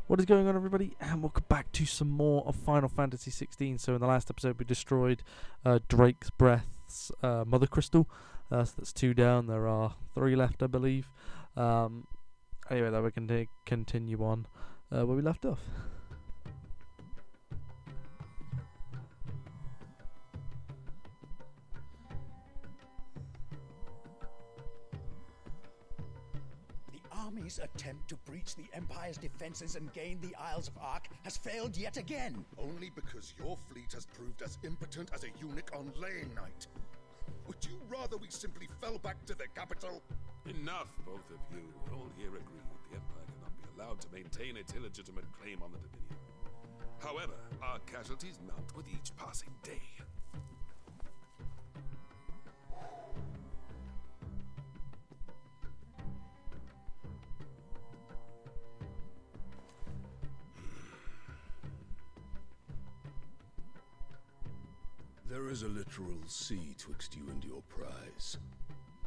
What is going on, everybody, and welcome back to some more of Final Fantasy 16. So in the last episode we destroyed Drake's Breath's Mother Crystal, so that's 2 down. There are 3 left, I believe. Anyway, then we can continue on where we left off. Army's attempt to breach the Empire's defenses and gain the Isles of Ark has failed yet again. Only because your fleet has proved as impotent as a eunuch on laying night. Would you rather we simply fell back to the capital? Enough, both of you. All here agree that the Empire cannot be allowed to maintain its illegitimate claim on the Dominion. However, our casualties mount with each passing day. There is a literal sea twixt you and your prize.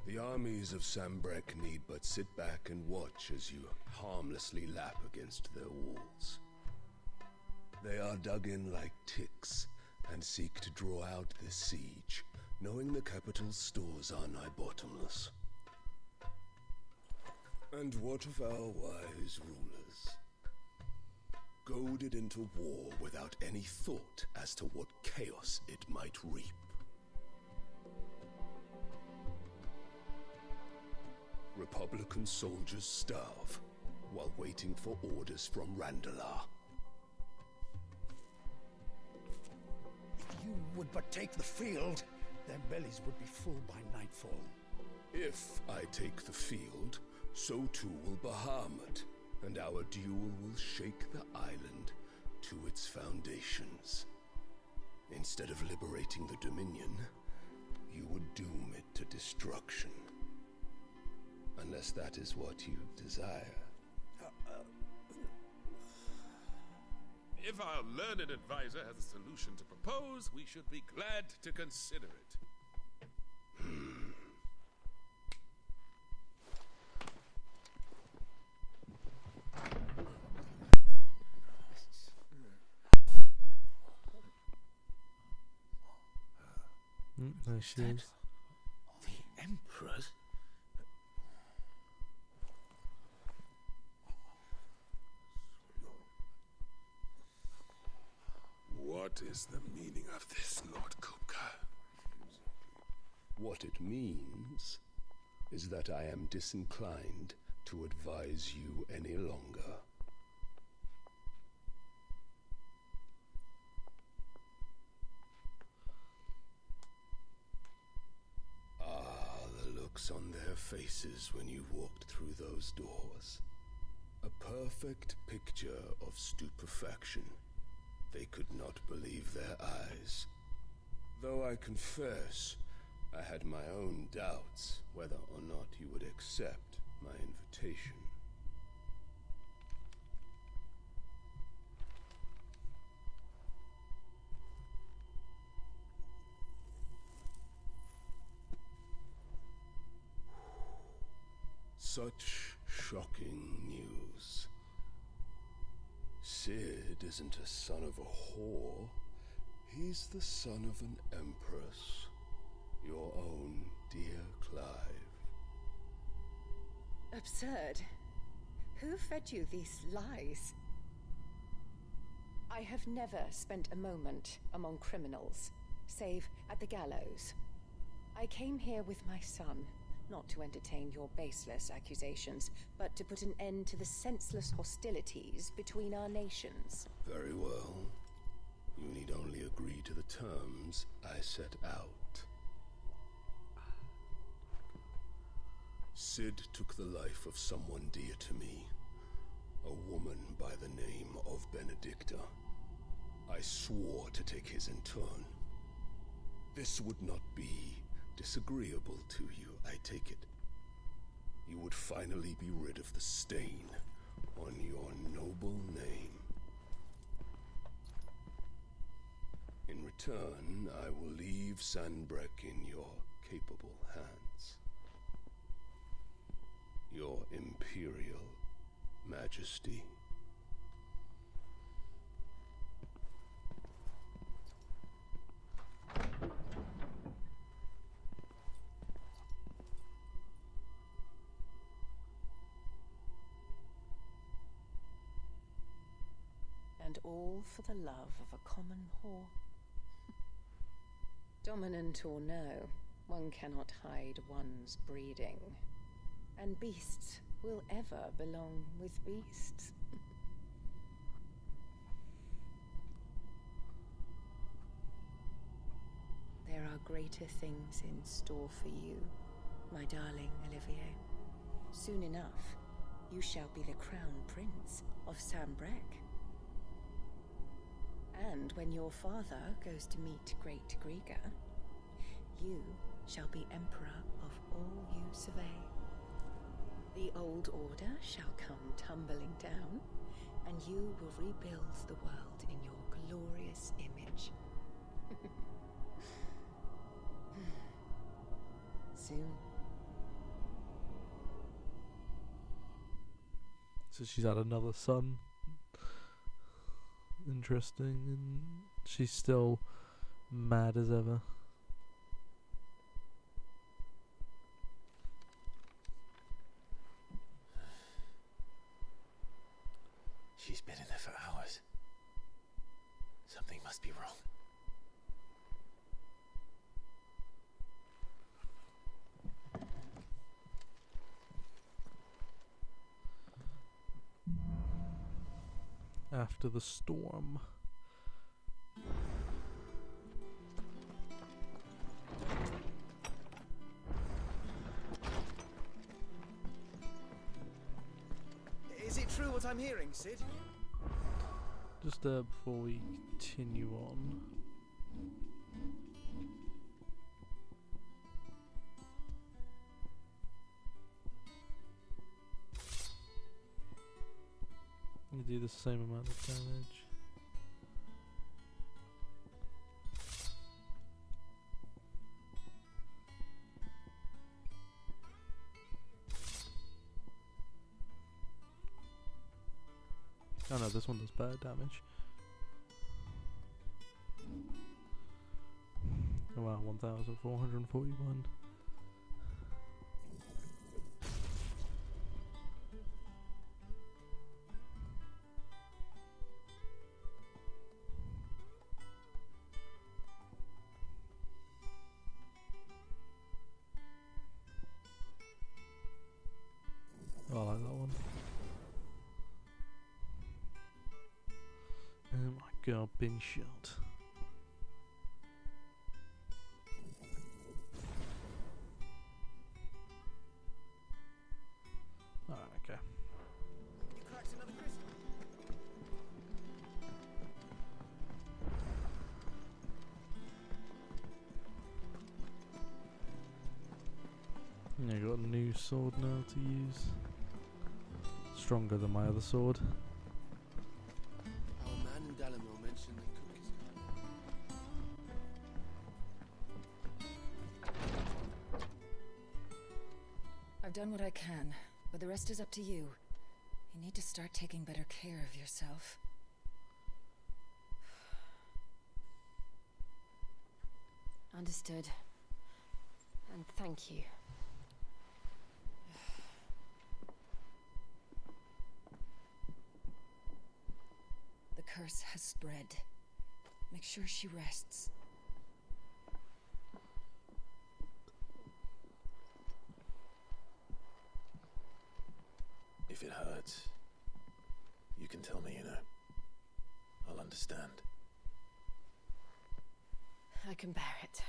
The armies of Sambrek need but sit back and watch as you harmlessly lap against their walls. They are dug in like ticks and seek to draw out this siege, knowing the capital's stores are nigh bottomless. And what of our wise rulers? Goaded into war without any thought as to what chaos it might reap. Republican soldiers starve while waiting for orders from Randalar. If you would but take the field, their bellies would be full by nightfall. If I take the field, so too will Bahamut, and our duel will shake the island to its foundations. Instead of liberating the Dominion, you would doom it to destruction. Unless that is what you desire. If our learned advisor has a solution to propose, we should be glad to consider it. There she is. The Emperor's? What is the meaning of this, Lord Kupka? What it means is that I am disinclined to advise you any longer. On their faces when you walked through those doors. A perfect picture of stupefaction. They could not believe their eyes. Though I confess, I had my own doubts whether or not you would accept my invitation. Such shocking news. Sid isn't a son of a whore. He's the son of an empress. Your own dear Clive. Absurd. Who fed you these lies? I have never spent a moment among criminals, save at the gallows. I came here with my son. Not to entertain your baseless accusations, but to put an end to the senseless hostilities between our nations. Very well. You need only agree to the terms I set out. Sid took the life of someone dear to me, a woman by the name of Benedicta. I swore to take his in turn. This would not be disagreeable to you, I take it. You would finally be rid of the stain on your noble name. In return, I will leave Sanbrek in your capable hands. Your Imperial Majesty. and all for the love of a common whore. Dominant or no, one cannot hide one's breeding. And beasts will ever belong with beasts. There are greater things in store for you, my darling Olivier. Soon enough, you shall be the crown prince of Sambrec. And when your father goes to meet Great Griga, you shall be emperor of all you survey. The old order shall come tumbling down, and you will rebuild the world in your glorious image. Soon. So she's had another son. Interesting. And she's still mad as ever. She's been in there for hours. Something must be wrong. After the storm. Is it true what I'm hearing, Sid? Just before we continue on. You do the same amount of damage. Oh no, this one does bad damage. Oh wow, 1,441. Oh, I like that one. Oh my god, been shot. Alright, okay. You cracked another crystal. Yeah, got a new sword now to use. Stronger than my other sword. Our man in Dalamore mentioned the cook is I've done what I can, but the rest is up to you. You need to start taking better care of yourself. Understood. And thank you. The curse has spread. Make sure she rests. If it hurts, you can tell me, you know. I'll understand. I can bear it.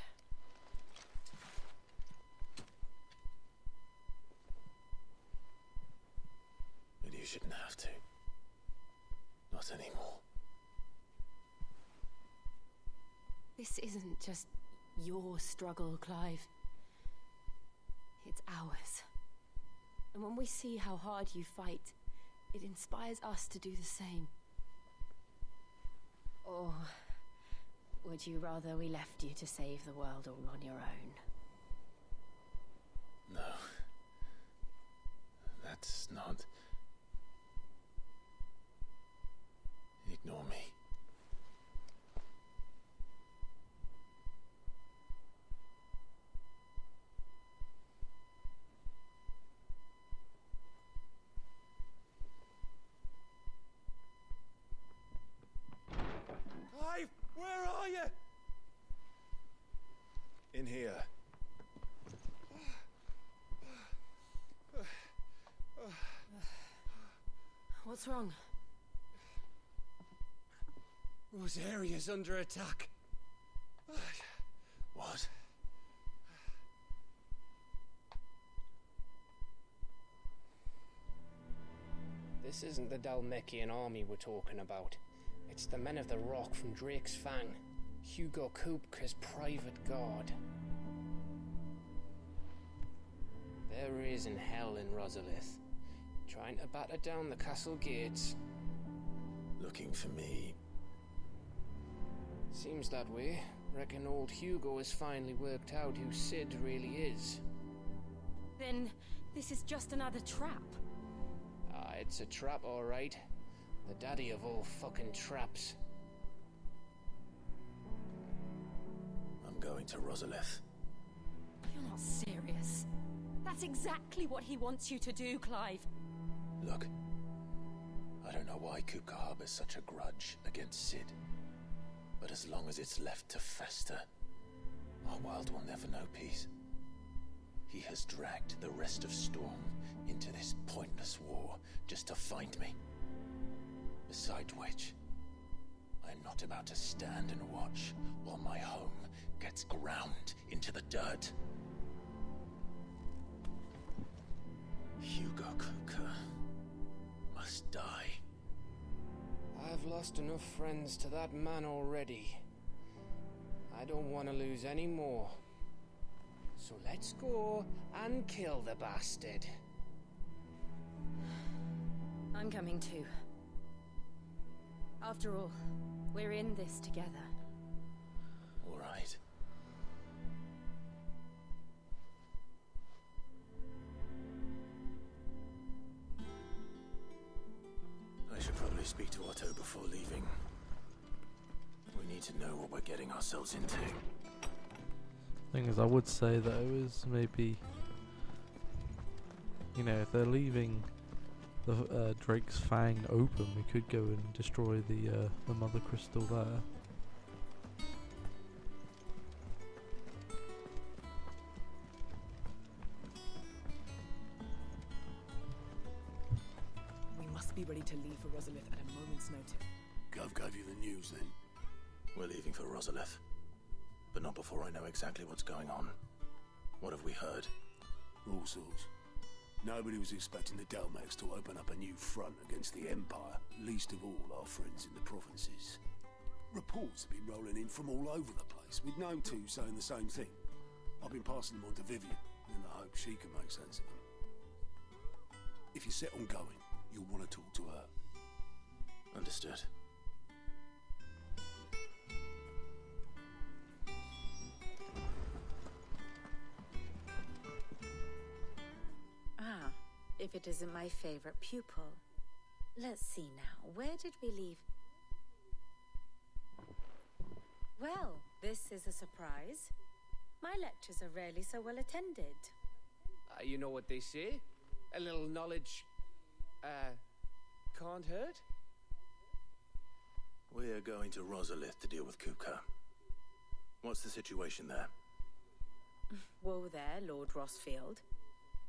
But you shouldn't have to. Not anymore. This isn't just your struggle, Clive. It's ours. And when we see how hard you fight, it inspires us to do the same. Or would you rather we left you to save the world all on your own? No. That's not... Ignore me. In here. What's wrong? Rosaria's under attack. What? This isn't the Dalmekian army we're talking about. It's the men of the Rock from Drake's Fang. Hugo Kupka's private guard. There is in hell in Rosalith, trying to batter down the castle gates. Looking for me. Seems that way. Reckon old Hugo has finally worked out who Sid really is. Then this is just another trap. Ah, it's a trap, all right. The daddy of all fucking traps. I'm going to Rosalith. You're not serious. That's exactly what he wants you to do, Clive. Look, I don't know why Kupka harbors such a grudge against Sid. But as long as it's left to fester, our world will never know peace. He has dragged the rest of Storm into this pointless war just to find me. Besides which, I'm not about to stand and watch while my home gets ground into the dirt. Hugo Kupka must die. I've lost enough friends to that man already. I don't want to lose any more. So let's go and kill the bastard. I'm coming too. After all, we're in this together. All right. I should probably speak to Otto before leaving. We need to know what we're getting ourselves into. Thing is, I would say that it was maybe, you know, if they're leaving the Drake's Fang open, we could go and destroy the Mother Crystal there. We must be ready to leave for Rosalith at a moment's notice. Gov gave you the news then? We're leaving for Rosalith. But not before I know exactly what's going on. What have we heard? All sorts. Nobody was expecting the Dalmex to open up a new front against the Empire, least of all our friends in the provinces. Reports have been rolling in from all over the place, with no two saying the same thing. I've been passing them on to Vivian, in the hope she can make sense of them. If you're set on going, you'll want to talk to her. Understood. If it isn't my favorite pupil. Let's see now, where did we leave? Well, this is a surprise. My lectures are rarely so well attended. You know what they say? A little knowledge, can't hurt? We're going to Rosalith to deal with Kupka. What's the situation there? Whoa there, Lord Rossfield.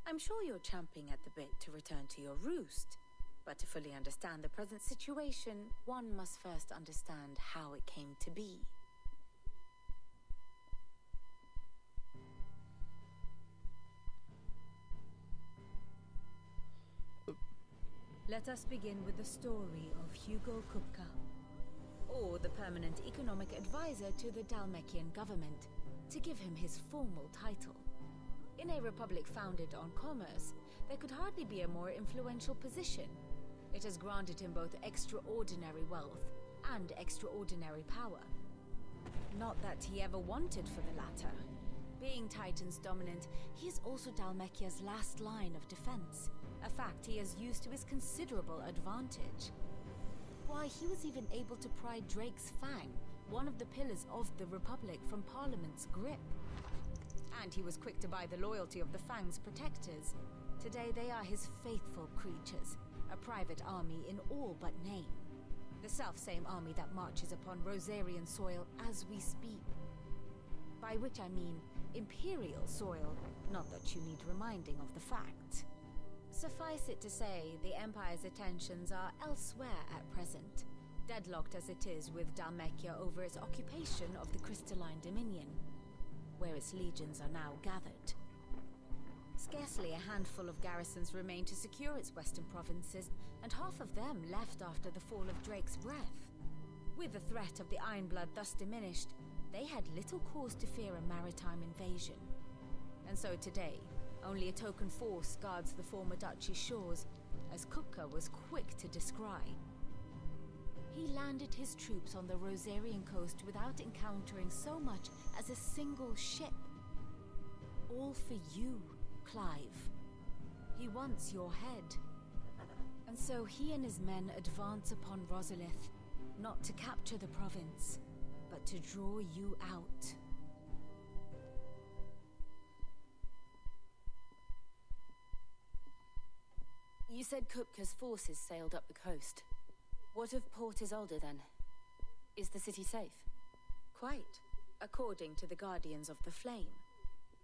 I'm sure you're champing at the bit to return to your roost. But to fully understand the present situation, one must first understand how it came to be. Let us begin with the story of Hugo Kupka, or the permanent economic advisor to the Dalmekian government, to give him his formal title. In a republic founded on commerce, there could hardly be a more influential position. It has granted him both extraordinary wealth and extraordinary power. Not that he ever wanted for the latter. Being Titan's dominant, he is also Dalmekia's last line of defense, a fact he has used to his considerable advantage. Why, he was even able to pry Drake's Fang, one of the pillars of the Republic, from Parliament's grip. And he was quick to buy the loyalty of the Fang's protectors. Today they are his faithful creatures, a private army in all but name. The self-same army that marches upon Rosarian soil as we speak. By which I mean, Imperial soil, not that you need reminding of the fact. Suffice it to say, the Empire's attentions are elsewhere at present, deadlocked as it is with Dhalmekia over its occupation of the Crystalline Dominion, where its legions are now gathered. Scarcely a handful of garrisons remain to secure its western provinces, and half of them left after the fall of Drake's Breath. With the threat of the Ironblood thus diminished, they had little cause to fear a maritime invasion. And so today, only a token force guards the former duchy's shores, as Kupka was quick to descry. He landed his troops on the Rosarian coast without encountering so much as a single ship. All for you, Clive. He wants your head. And so he and his men advance upon Rosalith, not to capture the province, but to draw you out. You said Kupka's forces sailed up the coast. What of Port Isolde then? Is the city safe? Quite, according to the Guardians of the Flame.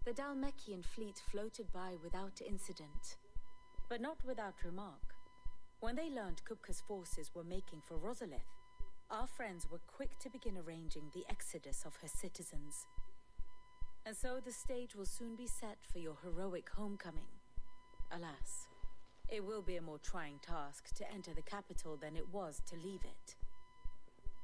The Dhalmekian fleet floated by without incident, but not without remark. When they learned Kupka's forces were making for Rosalith, our friends were quick to begin arranging the exodus of her citizens. And so the stage will soon be set for your heroic homecoming. Alas, it will be a more trying task to enter the capital than it was to leave it.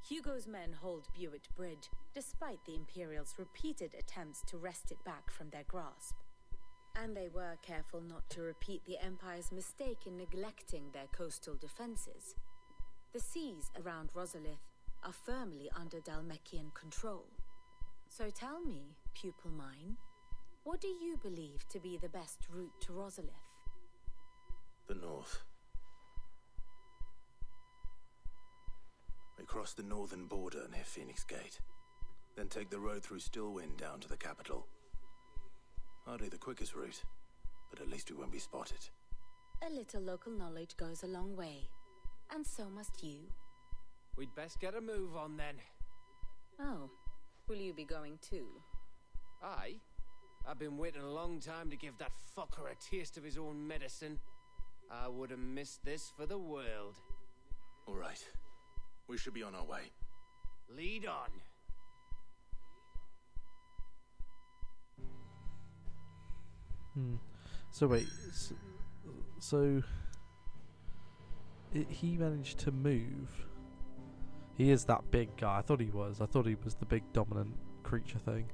Hugo's men hold Buick Bridge, despite the Imperials' repeated attempts to wrest it back from their grasp. And they were careful not to repeat the Empire's mistake in neglecting their coastal defenses. The seas around Rosalith are firmly under Dhalmekian control. So tell me, pupil mine, what do you believe to be the best route to Rosalith? The north. We cross the northern border near Phoenix Gate, then take the road through Stillwind down to the capital. Hardly the quickest route, but at least we won't be spotted. A little local knowledge goes a long way, and so must you. We'd best get a move on then. Oh, will you be going too? Aye. I've been waiting a long time to give that fucker a taste of his own medicine. I would have missed this for the world. All right. We should be on our way. Lead on. So wait, so he managed to move. He is that big guy. I thought he was. I thought he was the big dominant creature thing.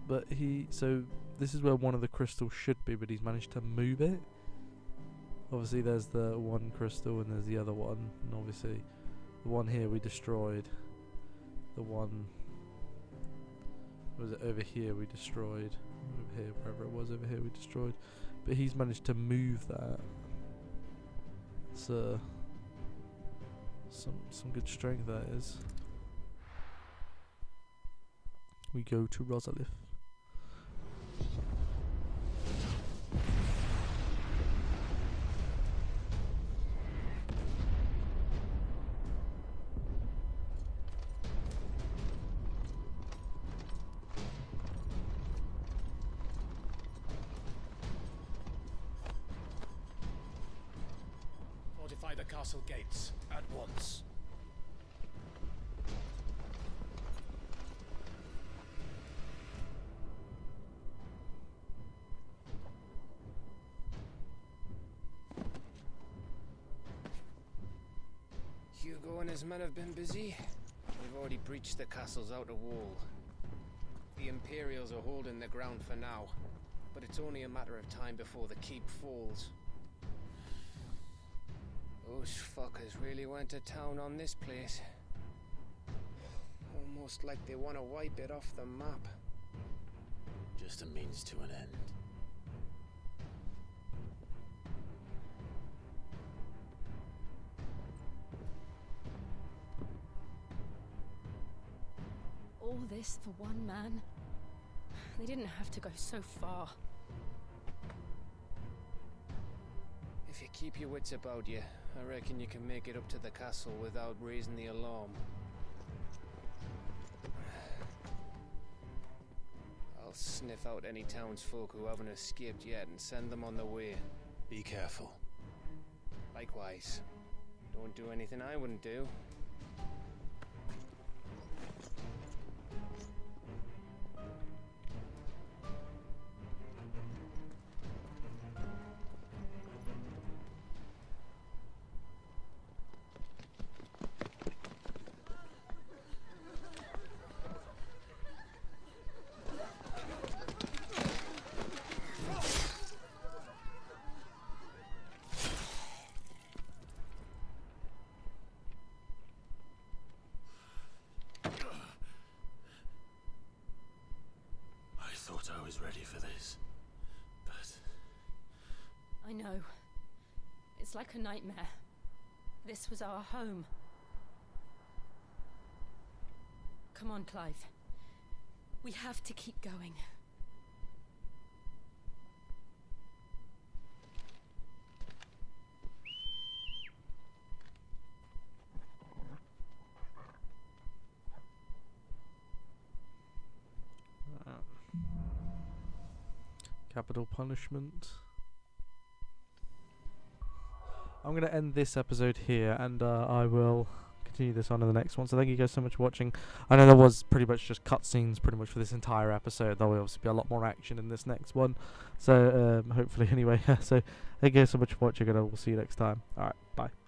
But so this is where one of the crystals should be, but he's managed to move it. Obviously there's the one crystal and there's the other one, and obviously the one here we destroyed. The one, was it over here we destroyed? Over here, wherever it was over here we destroyed. But he's managed to move that. So some good strength that is. We go to Rosalith. Fortify the castle gates at once. Hugo and his men have been busy. They've already breached the castle's outer wall. The Imperials are holding the ground for now, but it's only a matter of time before the keep falls. Those fuckers really went to town on this place. Almost like they want to wipe it off the map. Just a means to an end. All this for one man? They didn't have to go so far. If you keep your wits about you, I reckon you can make it up to the castle without raising the alarm. sniff out any townsfolk who haven't escaped yet and send them on their way. Be careful. Likewise. Don't do anything I wouldn't do. I thought I was ready for this, but... I know. It's like a nightmare. This was our home. Come on, Clive. We have to keep going. Capital punishment. I'm going to end this episode here, and I will continue this on in the next one. So thank you guys so much for watching. I know there was pretty much just cutscenes pretty much for this entire episode. There will obviously be a lot more action in this next one. So hopefully anyway. So thank you guys so much for watching, and I will see you next time. Alright, bye.